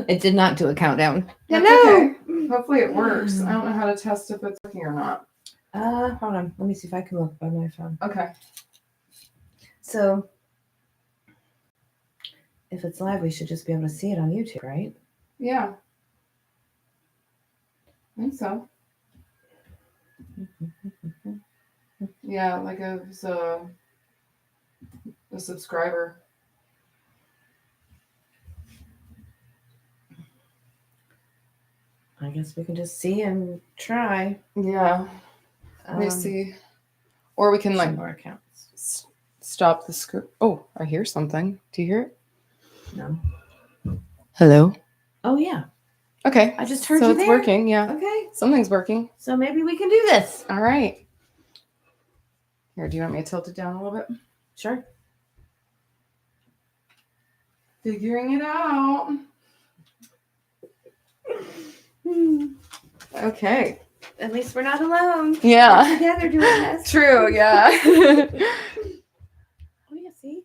It did not do a countdown. That's Hello. okay. Hopefully it works. I don't know how to test if it's working or not. Hold on. Let me see if I can look by my phone. Okay. So, if it's live, we should just be able to see it on YouTube, right? Yeah. I think so. Yeah, like I was a subscriber. I guess we can just see and try. Yeah. Let me see. Or we can like more accounts. Stop the screen. Oh, I hear something. Do you hear it? No. Hello. Oh yeah. Okay. I just heard so you it's there. working. Yeah. Okay. Something's working. So maybe we can do this. All right. Here, do you want me to tilt it down a little bit? Sure. Figuring it out. Okay. At least we're not alone. Yeah. We're together doing this. True, yeah. Oh yeah, see?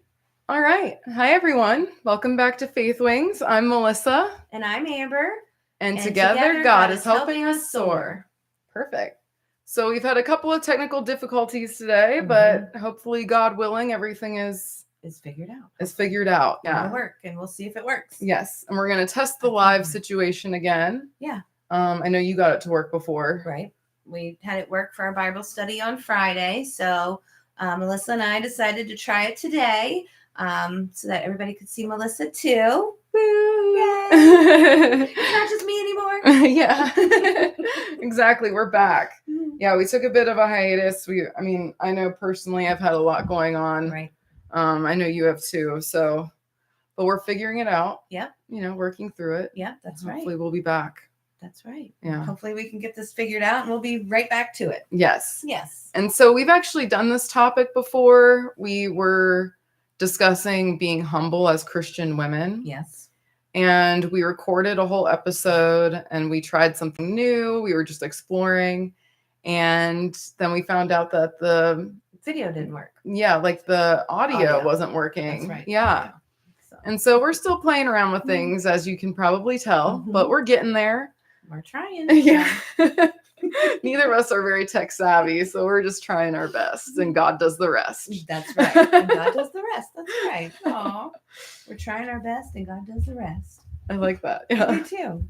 All right. Hi, everyone. Welcome back to Faith Wings. I'm Melissa. And I'm Amber. And together, God is helping us soar. Perfect. So we've had a couple of technical difficulties today, but hopefully, God willing, everything is figured out. Is figured out. Yeah. It'll work, and we'll see if it works. Yes. And we're going to test the live situation again. Yeah. I know you got it to work before. Right. We had it work for our Bible study on Friday. So Melissa and I decided to try it today so that everybody could see Melissa too. Woo! Yay! It's not just me anymore. Yeah. Exactly. We're back. Yeah, we took a bit of a hiatus. I know personally I've had a lot going on. Right. I know you have too. So, but we're figuring it out. Yep. Working through it. Yep, that's right. Hopefully we'll be back. That's right. Yeah. Hopefully we can get this figured out and we'll be right back to it. Yes. Yes. And so we've actually done this topic before. We were discussing being humble as Christian women. Yes. And we recorded a whole episode and we tried something new. We were just exploring. And then we found out that the video didn't work. Yeah, like the audio wasn't working. That's right. Yeah. And so we're still playing around with things, as you can probably tell, but we're getting there. We're trying. Yeah. Neither of us are very tech savvy, so we're just trying our best, and God does the rest. That's right. And God does the rest. That's right. Aw. We're trying our best, and God does the rest. I like that. Yeah. Me too.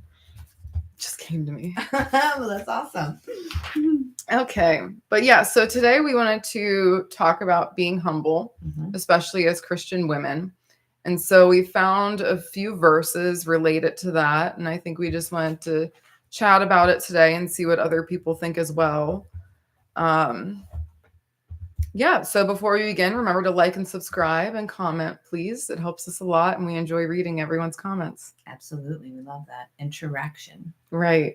Just came to me. Well, that's awesome. Okay. But yeah, so today we wanted to talk about being humble, especially as Christian women. And so we found a few verses related to that. And I think we just wanted to chat about it today and see what other people think as well. Yeah. So before we begin, remember to like and subscribe and comment, please. It helps us a lot. And we enjoy reading everyone's comments. Absolutely. We love that interaction. Right.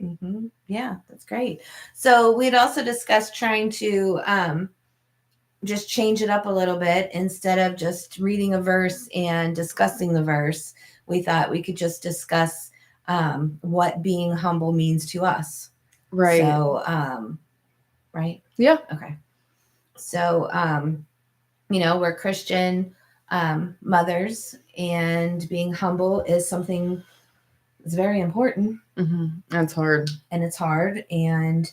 Yeah, that's great. So we'd also discussed trying to just change it up a little bit. Instead of just reading a verse and discussing the verse, we thought we could just discuss what being humble means to us. Right. So, right? Yeah. Okay. So, we're Christian mothers, and being humble is something that's very important. It's hard. And it's hard. And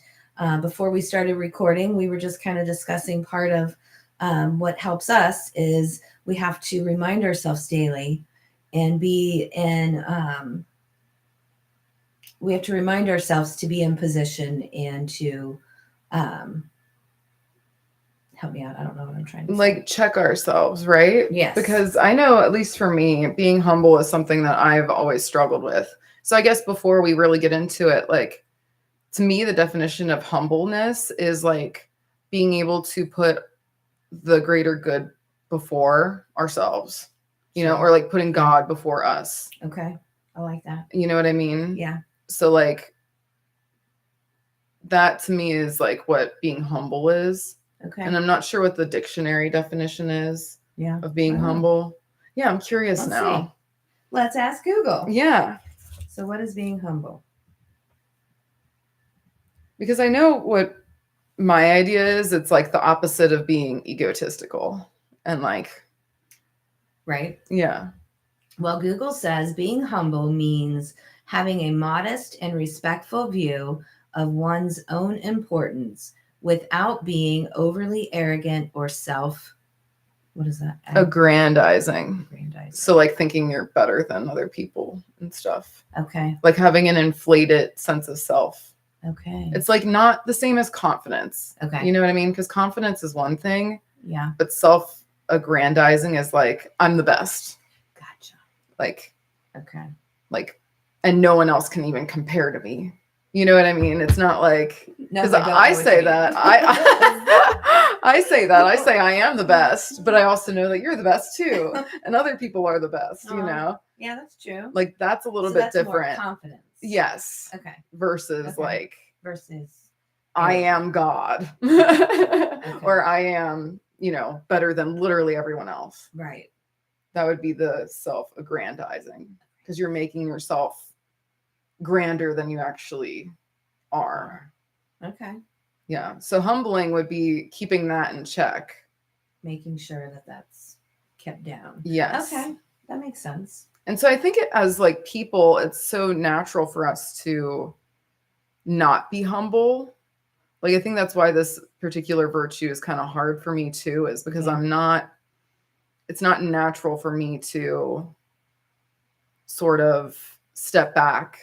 before we started recording, we were just kind of discussing part of what helps us is we have to remind ourselves daily and be in, we have to remind ourselves to be in position and to, help me out. I don't know what I'm trying to say. Like check ourselves, right? Yes. Because I know, at least for me, being humble is something that I've always struggled with. So I guess before we really get into it, like, to me, the definition of humbleness is like being able to put the greater good before ourselves, or like putting God before us. Okay. I like that. You know what I mean? Yeah. So like that to me is like what being humble is. Okay. And I'm not sure what the dictionary definition is of being humble. Yeah, I'm curious now. See. Let's ask Google. Yeah. So what is being humble? Because I know what my idea is. It's like the opposite of being egotistical and like. Right. Yeah. Well, Google says being humble means having a modest and respectful view of one's own importance without being overly arrogant or what is that? Aggrandizing. Aggrandizing. So like thinking you're better than other people and stuff. Okay. Like having an inflated sense of self. Okay. It's like not the same as confidence. Okay. You know what I mean? Because confidence is one thing, Yeah. but self-aggrandizing is like, I'm the best. Gotcha. Like, Okay. like, and no one else can even compare to me. You know what I mean? It's not like, No, because I don't know I what say you that. mean. I say that. I say I am the best, but I also know that you're the best too. And other people are the best, you know? Yeah, that's true. Like that's a little So bit that's more different. confidence. Yes. Okay. Versus Okay. like, Versus I am God. Okay. Or I am, you know, better than literally everyone else. right. That would be the self-aggrandizing because you're making yourself grander than you actually are. Okay. Yeah. So humbling would be keeping that in check. Making sure that that's kept down. Yes. Okay. That makes sense. And so I think as like people, it's so natural for us to not be humble. Like I think that's why this particular virtue is kind of hard for me too, is because Yeah. it's not natural for me to sort of step back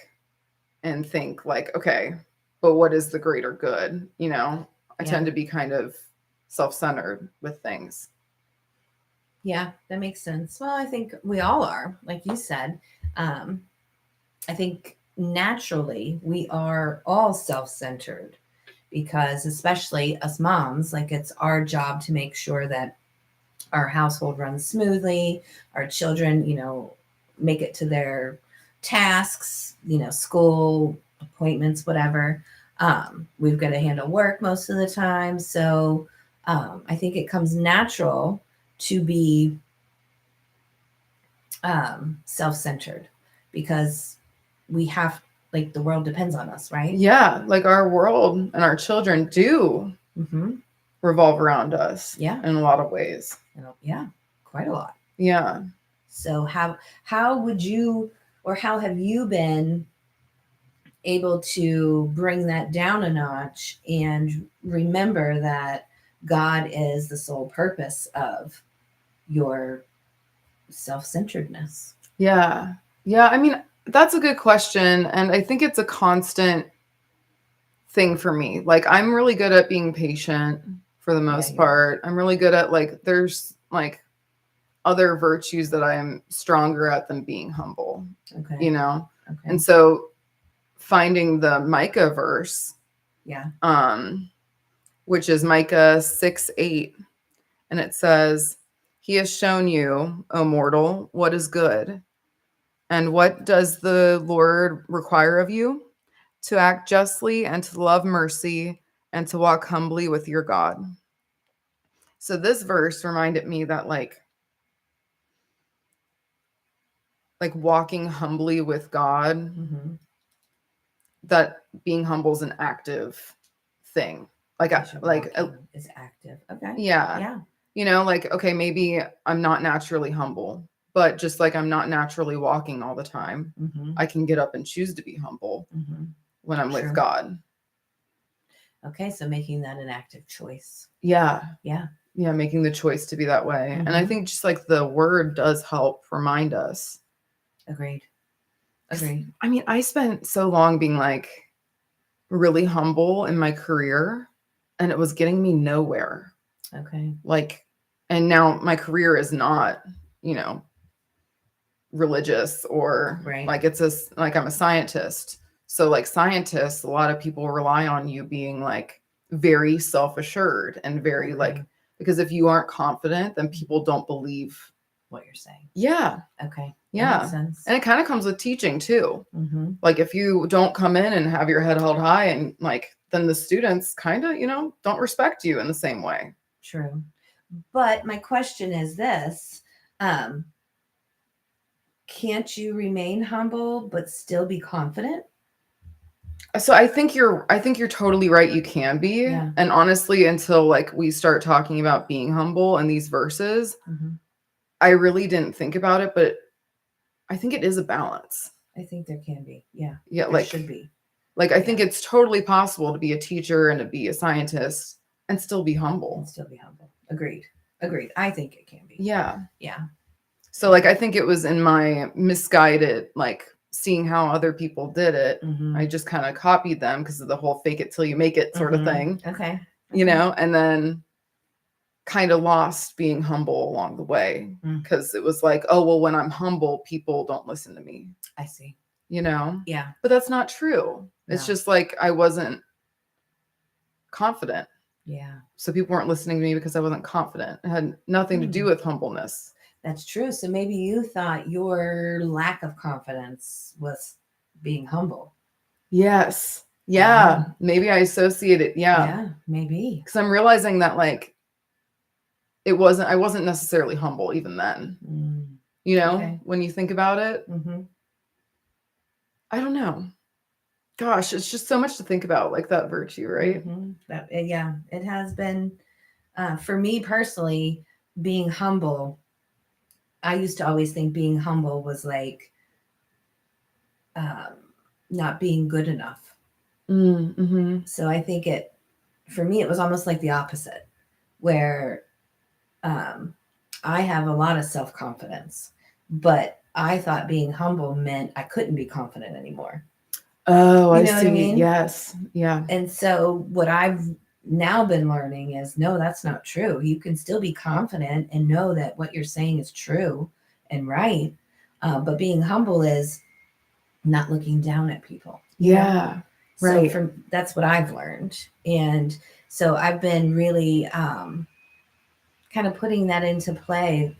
and think like, okay, but what is the greater good? You know, I Yeah. tend to be kind of self-centered with things. Yeah, that makes sense. Well, I think we all are, like you said. I think naturally we are all self-centered because, especially us moms, like it's our job to make sure that our household runs smoothly, our children, make it to their tasks, school, appointments, whatever. We've got to handle work most of the time. So I think it comes natural to be self-centered because we have, like, the world depends on us, right? Yeah, like our world and our children do revolve around us. Yeah. In a lot of ways. Yeah, quite a lot. Yeah. So how would you, or how have you been able to bring that down a notch and remember that God is the sole purpose of your self-centeredness? Yeah. Yeah. I mean, that's a good question. And I think it's a constant thing for me. Like, I'm really good at being patient for the most part. I'm really good at, like, there's like other virtues that I am stronger at than being humble. Okay. You know? Okay. And so finding the Micah verse, Yeah. which is Micah 6:8, and it says, "He has shown you, O mortal, what is good. And what does the Lord require of you? To act justly and to love mercy and to walk humbly with your God." So this verse reminded me that like walking humbly with God, that being humble is an active thing. Is active. Okay. Yeah. Yeah. You know, like, okay, maybe I'm not naturally humble, but just like I'm not naturally walking all the time, I can get up and choose to be humble when I'm with God. Okay, so making that an active choice. Yeah. Yeah. Yeah, making the choice to be that way. And I think just like the word does help remind us. Agreed. I mean, I spent so long being like really humble in my career and it was getting me nowhere. Okay. Like, and now my career is not, religious or like I'm a scientist. So like scientists, a lot of people rely on you being like very self-assured and very like, because if you aren't confident, then people don't believe what you're saying. Yeah. Okay. Yeah. That makes sense. And it kind of comes with teaching too. Like if you don't come in and have your head held high and like, then the students kind of, don't respect you in the same way. True. But my question is this, can't you remain humble but still be confident? So I think you're totally right. You can be. Yeah. And honestly, until like we start talking about being humble in these verses, I really didn't think about it, but I think it is a balance. I think there can be. Yeah. Yeah, There like should be. I think it's totally possible to be a teacher and to be a scientist and still be humble. And still be humble. Agreed. Agreed. I think it can be. Yeah. Yeah. So like I think it was in my misguided like seeing how other people did it. Mhm. I just kind of copied them because of the whole fake it till you make it sort of Mhm. thing, Okay. you know, and then kind of lost being humble along the way Mm. because it was like, oh, well, when I'm humble, people don't listen to me, I see. you know? Yeah. But that's not true. It's No. just like I wasn't confident. Yeah. So people weren't listening to me because I wasn't confident. It had nothing to do with humbleness. That's true. So maybe you thought your lack of confidence was being humble. Yes. Yeah. Maybe I associate it. Yeah. Yeah, maybe. Because I'm realizing that like I wasn't necessarily humble even then. Mm. You know, Okay. when you think about it, Mm-hmm. I don't know. Gosh, it's just so much to think about, like that virtue, right? Mm-hmm. Yeah, it has been for me personally, being humble. I used to always think being humble was like not being good enough. Mm-hmm. So I think for me, it was almost like the opposite, where I have a lot of self confidence, but I thought being humble meant I couldn't be confident anymore. Oh, You I know what I see. mean? Yes. Yeah. And so what I've now been learning is no, that's not true. You can still be confident and know that what you're saying is true and right. But being humble is not looking down at people. You know? Yeah. So Right. that's what I've learned. And so I've been really kind of putting that into play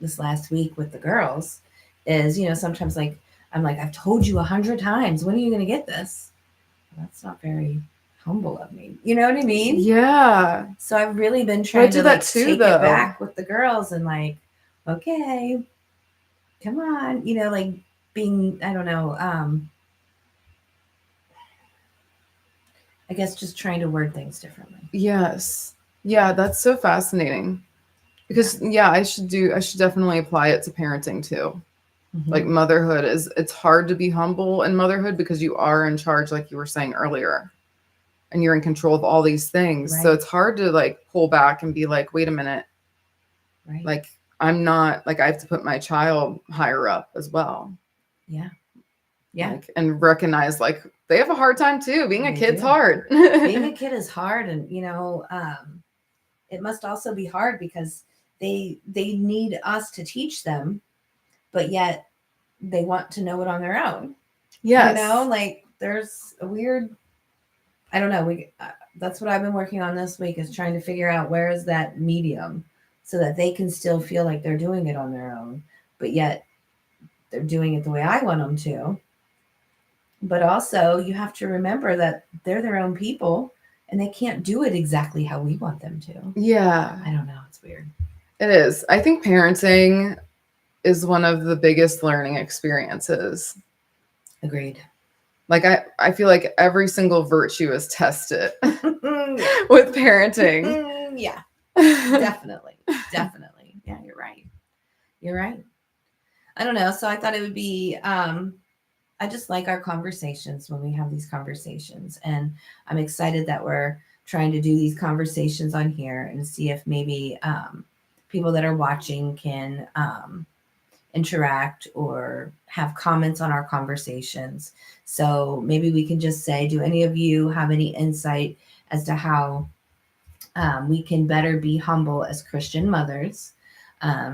this last week with the girls is, sometimes like, I'm like, I've told you 100 times, when are you going to get this? That's not very humble of me. You know what I mean? Yeah. So I've really been trying to do that like too, take though. it back with the girls and like, okay, come on, like being, I don't know, I guess just trying to word things differently. Yes. Yeah, that's so fascinating. Because I should definitely apply it to parenting too. Mm-hmm. Like motherhood it's hard to be humble in motherhood because you are in charge, like you were saying earlier. And you're in control of all these things. Right. So it's hard to like pull back and be like, wait a minute. Right. Like I'm not like I have to put my child higher up as well. Yeah. Yeah. Like, and recognize like they have a hard time too. Being a kid's hard. Being a kid is hard. And it must also be hard because they need us to teach them, but yet they want to know it on their own. Yes. Like there's a weird, I don't know. That's what I've been working on this week is trying to figure out where is that medium so that they can still feel like they're doing it on their own, but yet they're doing it the way I want them to. But also you have to remember that they're their own people and they can't do it exactly how we want them to. Yeah. I don't know. It's weird. It is. I think parenting is one of the biggest learning experiences. Agreed. Like I feel like every single virtue is tested with parenting. Yeah. Definitely. Definitely. Yeah, you're right. You're right. I don't know. So I thought it would be I just like our conversations when we have these conversations. And I'm excited that we're trying to do these conversations on here and see if maybe people that are watching can interact or have comments on our conversations. So maybe we can just say, do any of you have any insight as to how we can better be humble as Christian mothers?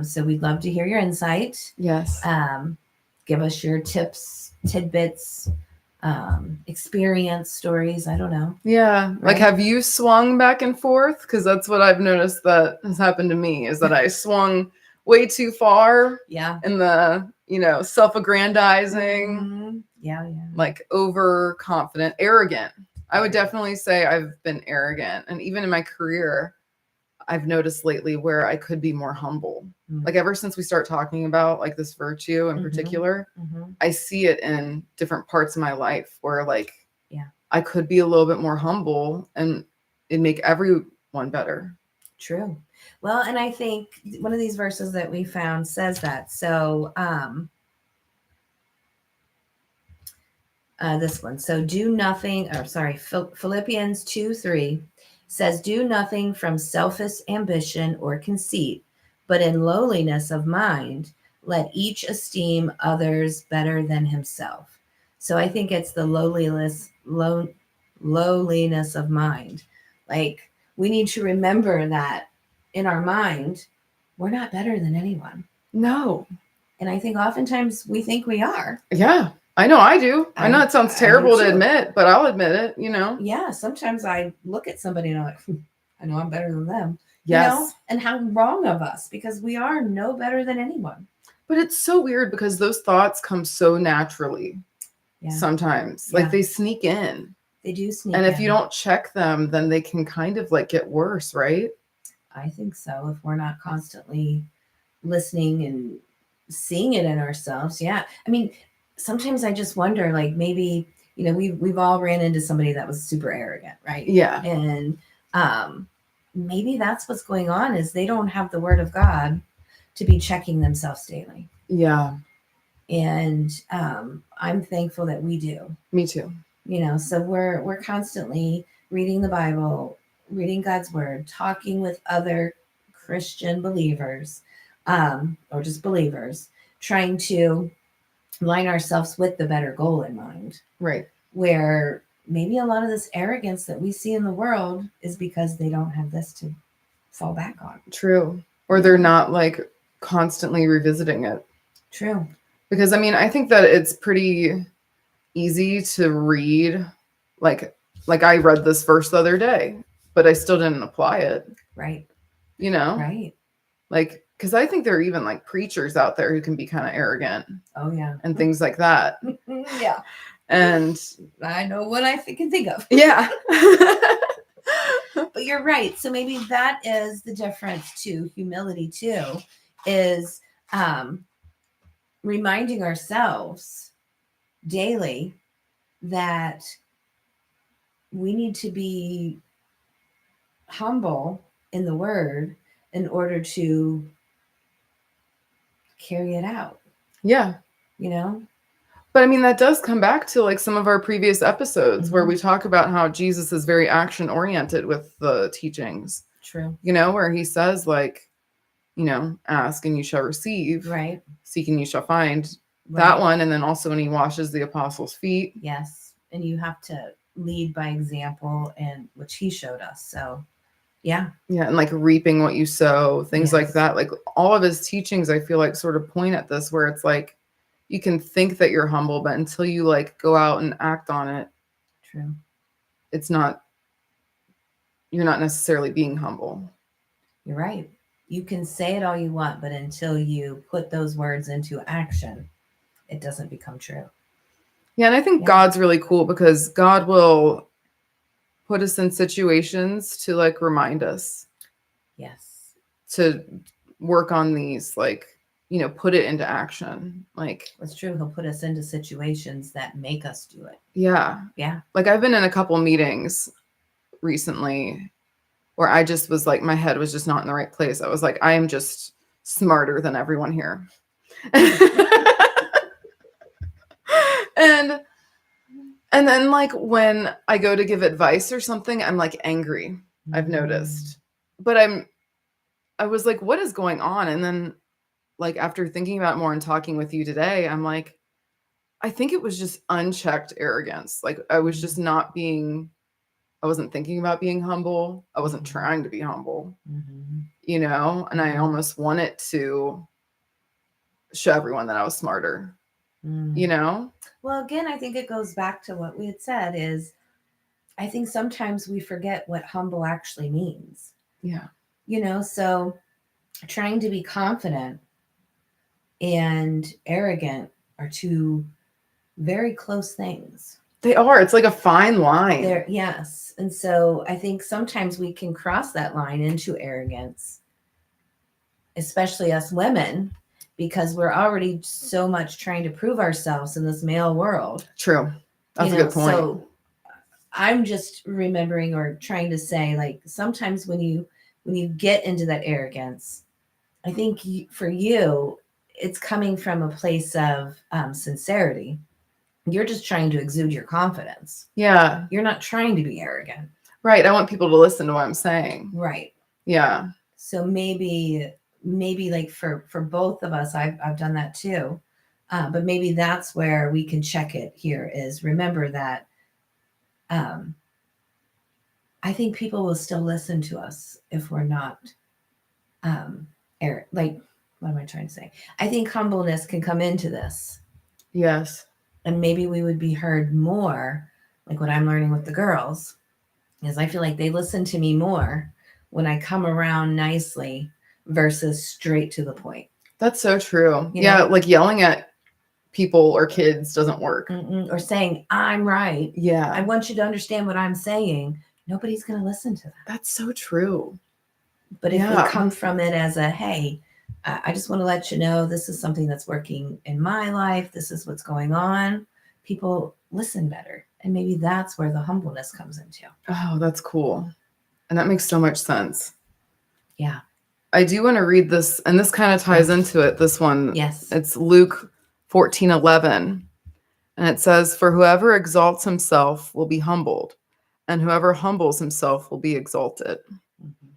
So we'd love to hear your insight. Yes. Give us your tips, tidbits, experience stories. I don't know. Yeah. Right? Like, have you swung back and forth? Because that's what I've noticed that has happened to me is that I swung way too far. Yeah. In the, self-aggrandizing. Mm-hmm. Yeah. Like overconfident, arrogant. I would definitely say I've been arrogant. And even in my career, I've noticed lately where I could be more humble. Mm-hmm. Like ever since we start talking about like this virtue in particular, I see it in different parts of my life where like, I could be a little bit more humble and it'd make everyone better. True. Well, and I think one of these verses that we found says that. So, this one. So do nothing, or sorry, Philippians 2:3 says, do nothing from selfish ambition or conceit, but in lowliness of mind, let each esteem others better than himself. So I think it's the lowliness of mind. Like, we need to remember that in our mind, we're not better than anyone. No. And I think oftentimes we think we are. Yeah. I know I do. I know it sounds I do terrible to too. admit, but I'll admit it, you know? Yeah, sometimes I look at somebody and I'm like, I know I'm better than them. Yes. You know, and how wrong of us, because we are no better than anyone. But it's so weird because those thoughts come so naturally sometimes. Like they sneak in. They do sneak And in. if you don't check them, then they can kind of like get worse, right? I think so. If we're not constantly listening and seeing it in ourselves. Yeah. I mean, sometimes I just wonder, like, maybe, you know, we've all ran into somebody that was super arrogant, right? Yeah. And maybe that's what's going on, is they don't have the word of God to be checking themselves daily. Yeah. And I'm thankful that we do. Me too. You know, so we're constantly reading the Bible, reading God's word, talking with other Christian believers, or just believers, trying to line ourselves with the better goal in mind. Right. Where maybe a lot of this arrogance that we see in the world is because they don't have this to fall back on. True. Or they're not like constantly revisiting it. True. Because I mean, I think that it's pretty easy to read. Like I read this verse the other day, but I still didn't apply it. Right. You know? Right. Like, because I think there are even like preachers out there who can be kind of arrogant. Oh, yeah. And things like that. Yeah. And I know what I can think of. Yeah. But you're right. So maybe that is the difference to humility too, is reminding ourselves daily that we need to be humble in the word in order to carry it out. Yeah. You know? But I mean, that does come back to like some of our previous episodes where we talk about how Jesus is very action oriented with the teachings. True. You know, where he says like, you know, ask and you shall receive. Right. Seek and you shall find. Right. That one. And then also when he washes the apostles' feet. Yes. And you have to lead by example, and which he showed us. So yeah. Yeah. And like reaping what you sow, things like that. Like all of his teachings, I feel like sort of point at this, where it's like, you can think that you're humble, but until you like go out and act on it, true, you're not necessarily being humble. You're right. You can say it all you want, but until you put those words into action, it doesn't become true. Yeah. And I think God's really cool because God will put us in situations to like remind us. Yes. To work on these, like, you know, put it into action. Like, that's true. He'll put us into situations that make us do it. Yeah. Yeah. Like I've been in a couple meetings recently where I just was like, my head was just not in the right place. I was like, I am just smarter than everyone here. And then like when I go to give advice or something, I'm like angry. I've noticed. But I was like, what is going on? And then like after thinking about it more and talking with you today, I'm like, I think it was just unchecked arrogance. Like I was just I wasn't thinking about being humble. I wasn't trying to be humble, you know, and I almost wanted to show everyone that I was smarter, you know? Well, again, I think it goes back to what we had said is I think sometimes we forget what humble actually means. Yeah. You know, so trying to be confident and arrogant are two very close things. They are. It's like a fine line. Yes. And so I think sometimes we can cross that line into arrogance, especially us women, because we're already so much trying to prove ourselves in this male world. True. That's a good point. So I'm just remembering or trying to say, like, sometimes when you get into that arrogance, I think for you, it's coming from a place of sincerity, You're just trying to exude your confidence. Yeah. You're not trying to be arrogant. Right. I want people to listen to what I'm saying. Right. Yeah. So maybe like for both of us, I've done that too. But maybe that's where we can check it here is remember that I think people will still listen to us if we're not like, what am I trying to say? I think humbleness can come into this. Yes. And maybe we would be heard more, like what I'm learning with the girls, is I feel like they listen to me more when I come around nicely versus straight to the point. That's so true. You Yeah, know? like yelling at people or kids doesn't work. Or saying, I'm right. Yeah. I want you to understand what I'm saying. Nobody's going to listen to that. That's so true. But if we come from it as a, hey, I just want to let you know this is something that's working in my life. This is what's going on. People listen better. And maybe that's where the humbleness comes into. Oh, that's cool. And that makes so much sense. Yeah. I do want to read this, and this kind of ties into it. This one. Yes. It's Luke 14:11. And it says, "For whoever exalts himself will be humbled, and whoever humbles himself will be exalted." Mm-hmm.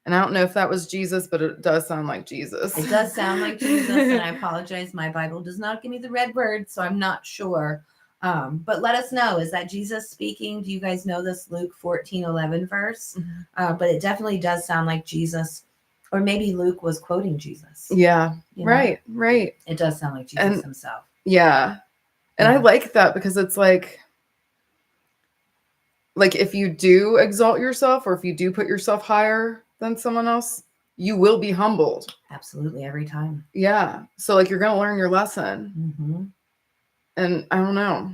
And I don't know if that was Jesus, but it does sound like Jesus. It does sound like Jesus, and I apologize. My Bible does not give me the red word, so I'm not sure. But let us know. Is that Jesus speaking? Do you guys know this Luke 14:11 verse? Mm-hmm. But it definitely does sound like Jesus, or maybe Luke was quoting Jesus. Yeah, you know? Right. It does sound like Jesus himself. Yeah. And I like that because it's like if you do exalt yourself or if you do put yourself higher than someone else, you will be humbled. Absolutely, every time. Yeah. So like you're going to learn your lesson. Mm-hmm. And I don't know.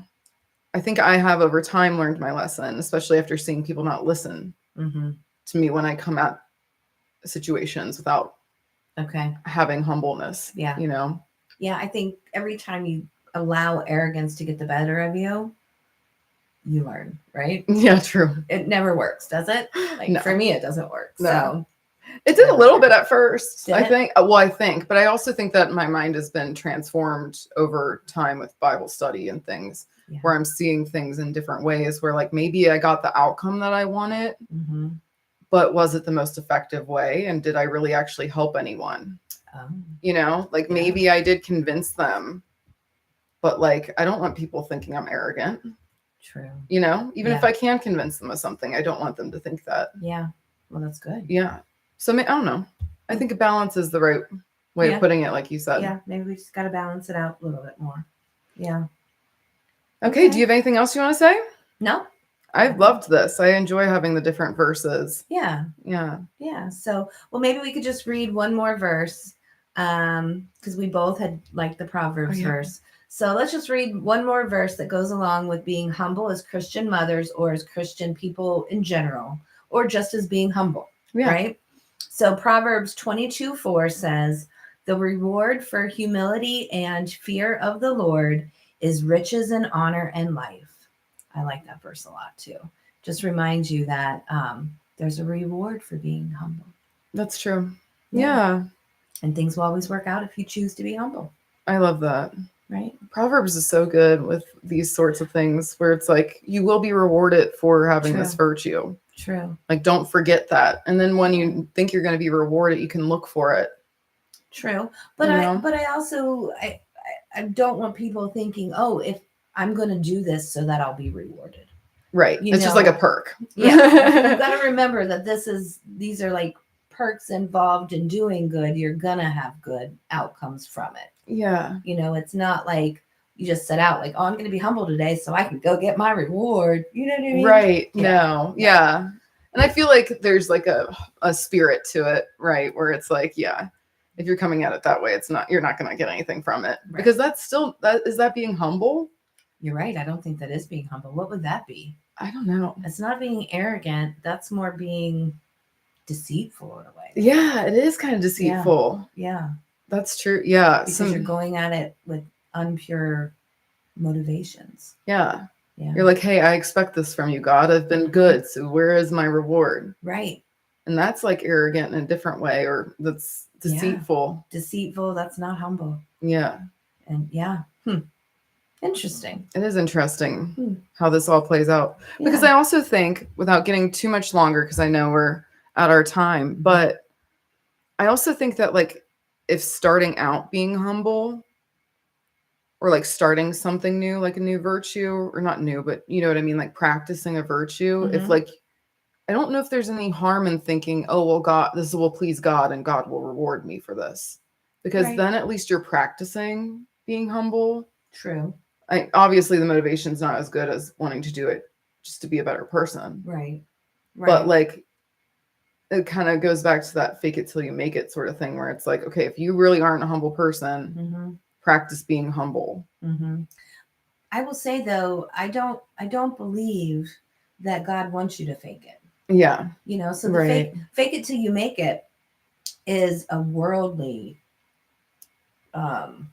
I think I have over time learned my lesson, especially after seeing people not listen to me when I come at situations without having humbleness. Yeah. You know? Yeah, I think every time you allow arrogance to get the better of you, you learn, right? Yeah, true. It never works, does it? Like No. for me, it doesn't work. No. So it did a little bit at first, Did I it? think. Well, I think, but I also think that my mind has been transformed over time with Bible study and things where I'm seeing things in different ways where like maybe I got the outcome that I wanted, but was it the most effective way? And did I really actually help anyone? You know, like maybe I did convince them, but like, I don't want people thinking I'm arrogant. True. You know, even if I can convince them of something, I don't want them to think that. Yeah. Well, that's good. Yeah. So I don't know. I think a balance is the right way of putting it, like you said. Yeah. Maybe we just got to balance it out a little bit more. Yeah. Okay. Do you have anything else you want to say? No. I loved this. I enjoy having the different verses. Yeah. Yeah. Yeah. So, well, maybe we could just read one more verse because we both had like the Proverbs verse. So let's just read one more verse that goes along with being humble as Christian mothers or as Christian people in general, or just as being humble, right? So Proverbs 22:4 says, "The reward for humility and fear of the Lord is riches and honor and life." I like that verse a lot too. Just reminds you that there's a reward for being humble. That's true. Yeah. And things will always work out if you choose to be humble. I love that. Right. Proverbs is so good with these sorts of things where it's like you will be rewarded for having this virtue. True. Like don't forget that. And then when you think you're going to be rewarded, you can look for it. True. But I also I don't want people thinking, oh, if I'm going to do this so that I'll be rewarded. Right. It's just like a perk. Yeah. You've got to remember that these are like perks involved in doing good. You're going to have good outcomes from it. Yeah. You know, it's not like you just set out like, oh, I'm going to be humble today so I can go get my reward. You know what I mean? Right. Yeah. No. Yeah. And I feel like there's like a spirit to it, right? Where it's like, yeah, if you're coming at it that way, you're not going to get anything from it because is that being humble? You're right. I don't think that is being humble. What would that be? I don't know. It's not being arrogant. That's more being deceitful in a way. Yeah, it is kind of deceitful. Yeah. That's true. Yeah. Because you're going at it with unpure motivations. Yeah. You're like, hey, I expect this from you, God. I've been good. So where is my reward? Right. And that's like arrogant in a different way, or that's deceitful. Deceitful. That's not humble. Yeah. And Interesting. It is interesting Hmm. how this all plays out. Because Yeah. I also think, without getting too much longer, because I know we're at our time, but I also think that like if starting out being humble or like starting something new, like a new virtue, or not new, but you know what I mean, like practicing a virtue, if Mhm. like I don't know if there's any harm in thinking, oh well, God, this will please God and God will reward me for this. Because Right. then at least you're practicing being humble. True. Obviously the motivation's not as good as wanting to do it just to be a better person. Right. But Right. like it kind of goes back to that fake it till you make it sort of thing where it's like, okay, if you really aren't a humble person, Mm-hmm. practice being humble. Mm-hmm. I will say though, I don't believe that God wants you to fake it. Yeah. You know, so the Right. fake it till you make it is a worldly um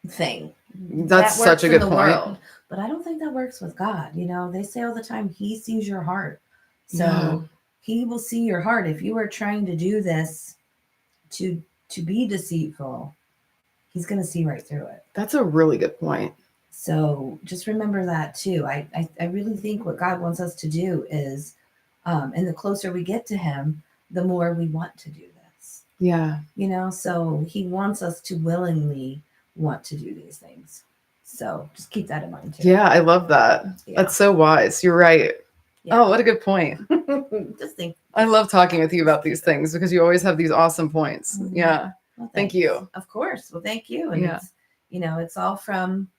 thing. That's That such works a in good the point. world. But I don't think that works with God. You know, they say all the time, He sees your heart. So Yeah. He will see your heart. If you are trying to do this to be deceitful, He's gonna see right through it. That's a really good point. So just remember that too. I really think what God wants us to do is, and the closer we get to Him, the more we want to do this. Yeah. You know, so He wants us to willingly want to do these things. So just keep that in mind too. Yeah, I love that. Yeah. That's so wise. You're right. Yeah. Oh, what a good point. Just think. I love talking with you about these things because you always have these awesome points. Mhm. Yeah. Well, Thank thanks. you. Of course. Well, thank you. And Yeah. it's, you know, it's all from,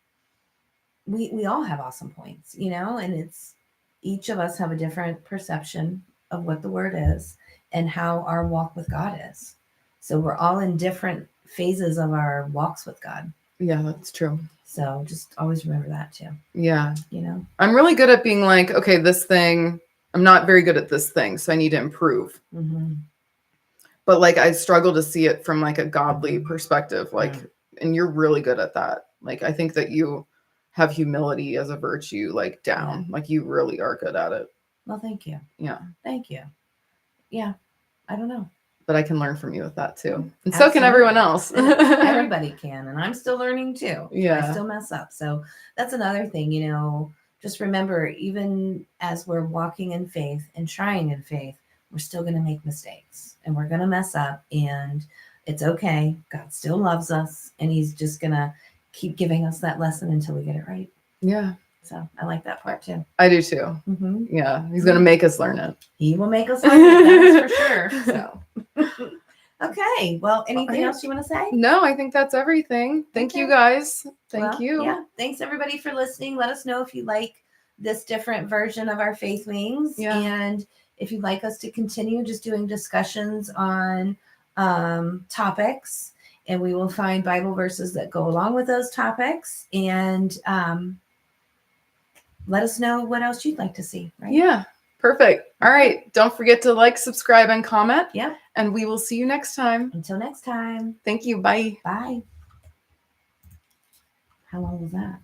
we all have awesome points, you know, and it's, each of us have a different perception of what the word is and how our walk with God is. So we're all in different phases of our walks with God. Yeah, that's true. So just always remember that too, Yeah. you know. I'm really good at being like, okay, this thing, I'm not very good at this thing, so I need to improve. Mm-hmm. But like I struggle to see it from like a godly perspective. Like, and you're really good at that. Like I think that you have humility as a virtue, like down. Yeah. Like you really are good at it. Well, thank you. Yeah. Thank you. Yeah. I don't know. But I can learn from you with that too. And so can Absolutely. everyone else. Everybody can. And I'm still learning too. Yeah. I still mess up. So that's another thing, you know, just remember, even as we're walking in faith and trying in faith, we're still going to make mistakes and we're going to mess up, and it's okay. God still loves us, and He's just going to keep giving us that lesson until we get it right. Yeah. So I like that part too. I do too. Mm-hmm. Yeah. He's going to make us learn it. He will make us learn it, that is for sure. So. Okay. Well, anything else you want to say? No, I think that's everything. Thank you guys. Thank you. Yeah. Thanks everybody for listening. Let us know if you like this different version of our Faith Wings. Yeah. And if you'd like us to continue just doing discussions on topics, and we will find Bible verses that go along with those topics, and let us know what else you'd like to see. Right? Yeah. Perfect. All right. Don't forget to like, subscribe, and comment. Yeah. And we will see you next time. Until next time. Thank you. Bye. Bye. How long was that?